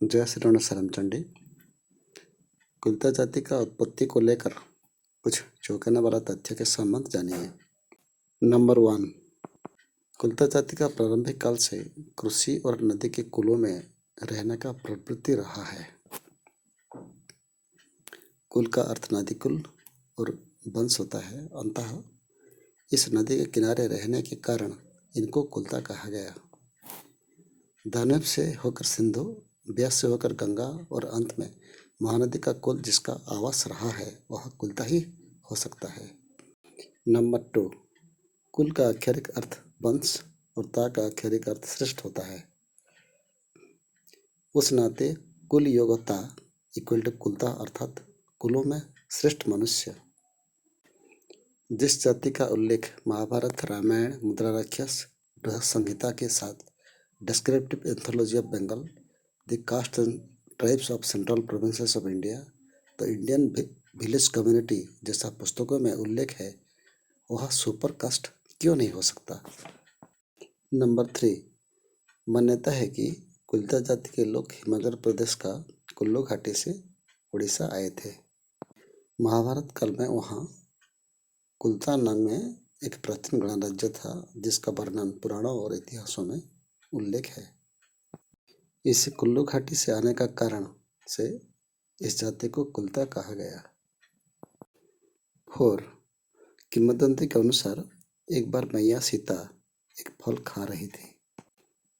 जय श्री राम शरमचंडी। कुल्ता जाति का उत्पत्ति को लेकर कुछ चौंकाने वाला तथ्य के संबंध जानिए। नंबर 1, कुल्ता जाति का प्रारंभिक काल से कृषि और नदी के कुलों में रहने का प्रवृत्ति रहा है। कुल का अर्थ नदी कुल और वंश होता है। अंततः इस नदी के किनारे रहने के कारण इनको कुल्ता कहा गया। दानव से होकर सिंधु, व्यास से होकर गंगा और अंत में महानदी का कुल जिसका आवास रहा है वह कुल्ता ही हो सकता है। नंबर 2, कुल का आक्षरिक अर्थ वंश और ता का आक्षरिक अर्थ श्रेष्ठ होता है। उस नाते कुल योगता इक्वल टू कुलता अर्थात कुलों में श्रेष्ठ मनुष्य। जिस जाति का उल्लेख महाभारत, रामायण, मुद्रा राक्षस, बृहद संहिता के साथ descriptive anthology of Bengal, the caste and tribes of central provinces of India, the Indian village community जैसा पुस्तकों में उल्लेख है, वह सुपर कास्ट क्यों नहीं हो सकता। नंबर 3, मान्यता है कि कुल्ता जाति के लोग हिमाचल प्रदेश का कुल्लू घाटी से उड़ीसा आए थे। महाभारत काल में वहाँ कुल्ता नाम में एक प्राचीन गणराज्य था जिसका वर्णन पुराणों और इतिहासों में उल्लेख है। इस कुल्लू घाटी से आने का कारण से इस जाति को कुल्ता कहा गया। 4, किंवदंती के अनुसार एक बार मैया सीता एक फल खा रही थी।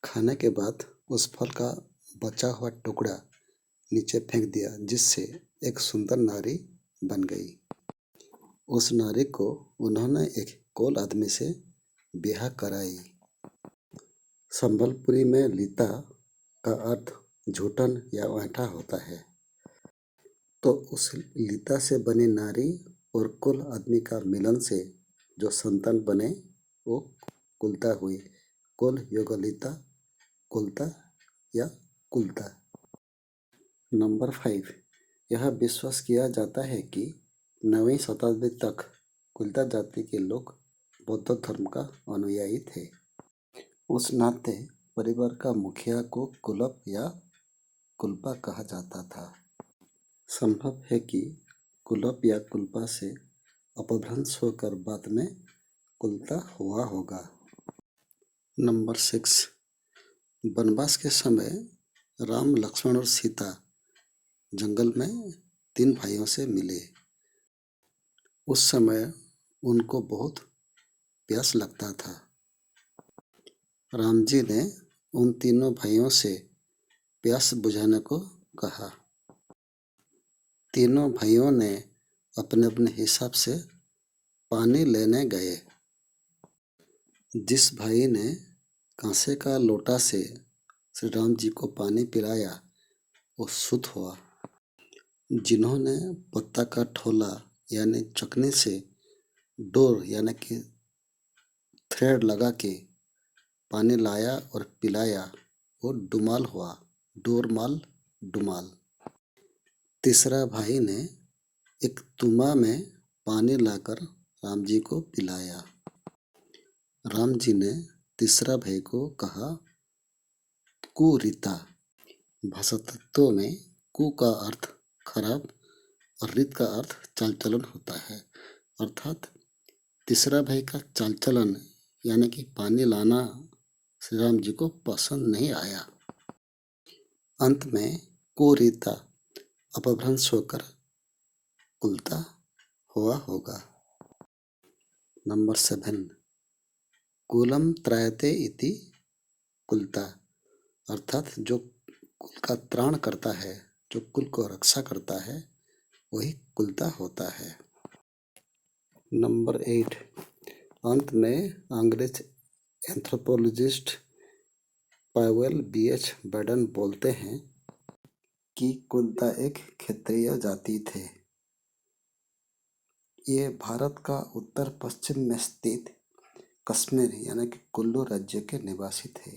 खाने के बाद उस फल का बचा हुआ टुकड़ा नीचे फेंक दिया जिससे एक सुंदर नारी बन गई। उस नारी को उन्होंने एक कोल आदमी से ब्याह कराई। संबलपुरी में लीता का अर्थ झूठन या ऐंठा होता है। तो उस लीता से बनी नारी और कुल आदमी का मिलन से जो संतान बने वो कुल्ता हुई। कुल योगलिता, कुल्ता या कुल्ता। नंबर 5, यह विश्वास किया जाता है कि 9वीं शताब्दी तक कुल्ता जाति के लोग बौद्ध धर्म का अनुयायी थे। उस नाते परिवार का मुखिया को कुलप या कुल्पा कहा जाता था। संभव है कि कुलप या कुल्पा से अपभ्रंश होकर बाद में कुल्ता हुआ होगा। नंबर 6, वनवास के समय राम, लक्ष्मण और सीता जंगल में 3 भाइयों से मिले। उस समय उनको बहुत प्यास लगता था। राम जी ने उन तीनों भाइयों से प्यास बुझाने को कहा। तीनों भाइयों ने अपने अपने हिसाब से पानी लेने गए। जिस भाई ने कांसे का लोटा से श्री राम जी को पानी पिलाया वो शुद्ध हुआ। जिन्होंने पत्ता का ठोला यानी चकनी से डोर यानी कि थ्रेड लगा के पानी लाया और पिलाया वो डुमाल हुआ। डोरमाल, डुमाल। तीसरा भाई ने एक तुमा में पानी लाकर राम जी को पिलाया। राम जी ने तीसरा भाई को कहा कुरीता। भाषा तत्वों में कु का अर्थ खराब और रित का अर्थ चाल चलन होता है। अर्थात तीसरा भाई का चाल चलन यानी कि पानी लाना श्री राम जी को पसंद नहीं आया। अंत में कुरीता अपभ्रंश होकर कुल्ता हुआ होगा। नंबर 7, कुलम त्रायते इति कुल्ता, अर्थात जो कुल का त्राण करता है, जो कुल को रक्षा करता है वही कुल्ता होता है। नंबर 8, अंत में अंग्रेज एंथ्रोपोलॉजिस्ट पावेल BH बैडन बोलते हैं कि कुल्ता एक क्षेत्रीय जाति थे। ये भारत का उत्तर पश्चिम में स्थित कश्मीर यानी कि कुल्लू राज्य के निवासी थे।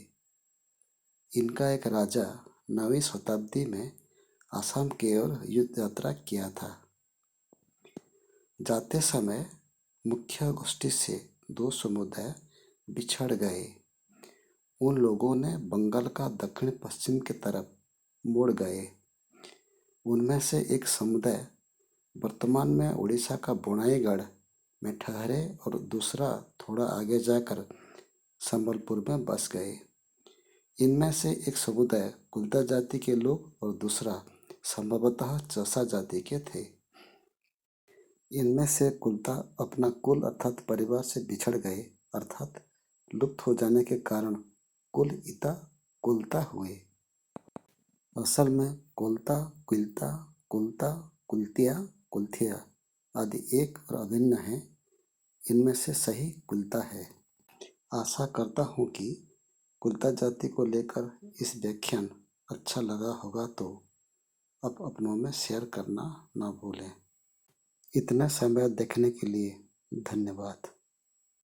इनका एक राजा 9वीं शताब्दी में आसाम की ओर युद्ध यात्रा किया था। जाते समय मुख्य गोष्ठी से 2 समुदाय बिछड़ गए। उन लोगों ने बंगाल का दक्षिण पश्चिम की तरफ मुड़ गए। उनमें से एक समुदाय वर्तमान में उड़ीसा का बोनाईगढ़ में ठहरे और दूसरा थोड़ा आगे जाकर संबलपुर में बस गए। इनमें से एक समुदाय कुल्ता जाति के लोग और दूसरा संभवतः चौसा जाति के थे। इनमें से कुल्ता अपना कुल अर्थात परिवार से बिछड़ गए अर्थात लुप्त हो जाने के कारण कुलइता कुल्ता हुए। असल में कुल्ता, कुल्ता, कुल्ता, कुल्तिया, कुल्थिया आदि एक और अभिन्न हैं। इनमें से सही कुल्ता है। आशा करता हूँ कि कुल्ता जाति को लेकर इस व्याख्यान अच्छा लगा होगा तो आप अपनों में शेयर करना ना भूलें। इतना समय देखने के लिए धन्यवाद।